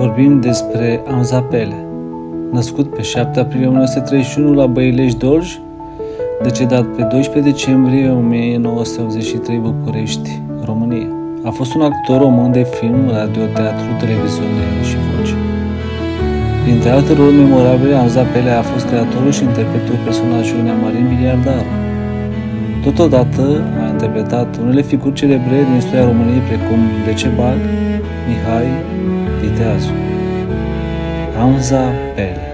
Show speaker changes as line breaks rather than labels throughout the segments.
Vorbim despre Hamza Pele, născut pe 7 aprilie 1931 la Băilești Dolj, decedat pe 12 decembrie 1983 București, România. A fost un actor român de film, radio, teatru, televiziune și voce. Printre alte roluri memorabile, Hamza Pele a fost creatorul și interpretul personajului Neamarin Miliardarul. Totodată a interpretat unele figuri celebre din istoria României, precum Decebal, Mihai Viteazu. Hamza Pele.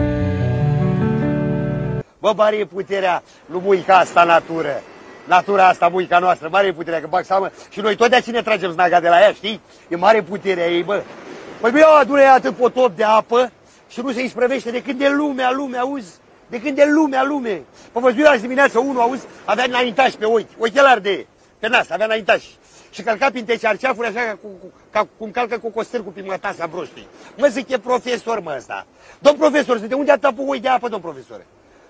Bă, mare e puterea lui muica asta natură. Natura asta, muica noastră, mare e puterea, că bag seamă și noi tot de cine tragem snaga de la ea, știi? E mare puterea ei, bă. Păi bine, adună atât potop de apă și nu se isprăvește de când de lumea, auzi? De când de lumea. Păi văzui azi dimineață unul, auzi, avea înaintași pe ochi, ochelari pe nas, avea înaintași. Și călca printre cearceafuri așa ca cum calcă cu costârcul prin mătasa broștii. Mă, zic, e profesor, mă, ăsta. Domn profesor, zice, unde atâta oi de apă, domn profesor?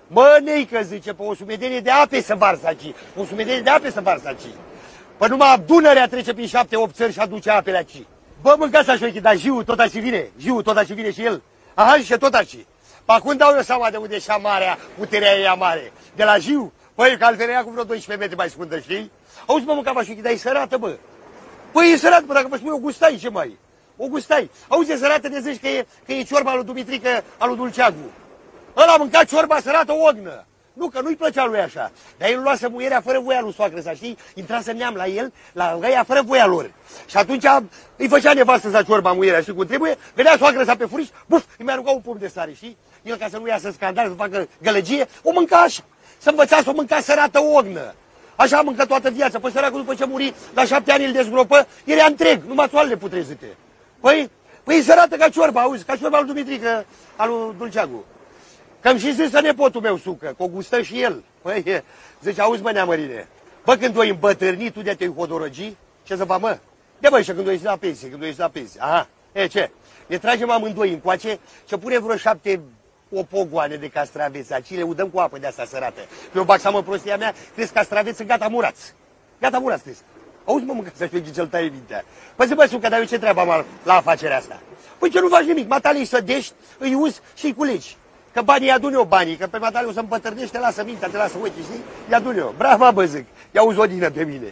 Mă, neică, zice, pe o sumedenie de ape să varsă aici. O sumedenie de ape să varsă aici. Păi numai Dunărea trece prin 7-8 țări și aduce apele aici. Bă, mâncați așa, dar Jiu tot așa vine. Jiu tot așa vine și el. Aha, și tot așa. Păi acum dau eu seama de unde e așa marea, puterea ei mare. De la Jiu? Păi, că altfel ea cu vreo 12 metri mai scundă, știi? Auzi, mă, mânca așa, dar e sărată, bă. Păi e sărată, bă, dacă vă spui, o gustai, ce mai? O gustai. Auzi, e sărată de zici că e ciorba lui Dumitrică, a lui Dulceagu. Ăla a mâncat ciorba sărată o ognă. Nu, că nu-i plăcea lui așa. Dar el luase muierea fără voia lui soacră, să știi? Intrase neam la el, la ea fără voia lor. Și atunci îi făcea nevastă sa ciorba muierea, știi cum trebuie? Venea soacră sa pe furiș, buf, îi mai arunca un pom de sare, știi? El, ca să nu iasă scandal, să facă gălăgie, o mânca așa. Să învăța să o mânca sărată o ognă. Așa mâncă toată viața. Păi săracul, după ce muri, la 7 ani îl dezgropă, era întreg, numai țoalele putrezite. Păi e sărată ca ciorba, auzi, ca ciorba lui Dumitrică, a lui Dulceagu. Că-mi și zis nepotul meu sucă, că o gustă și el. Păi, zice, auzi, mă, Neamărine, bă, când o îmbătrâni, tu de te-i hodorogi, ce să fac, mă? De băi, și când o ieși la pensie, Aha, ce? Ne tragem amândoi încoace și pune vreo 7 opogoane de castraveți, aici le udăm cu apă de asta sărată. Eu bag seamă prostia mea, crezi castraveți sunt gata murați. Gata murați, crezi. Auzi, mă, mâncă să-și ce-l taie mintea. Păi zi, bă, sucă, dar eu ce treabă am la afacerea asta? Păi ce nu faci nimic, matale îi sădești, îi uzi și îi culegi. Că banii adun eu banii, că pe matale o să împătărnești, te lasă mintea, te lasă ochii, știi? I-adun eu. Brava, bă, zic, ia uzi o dină pe mine.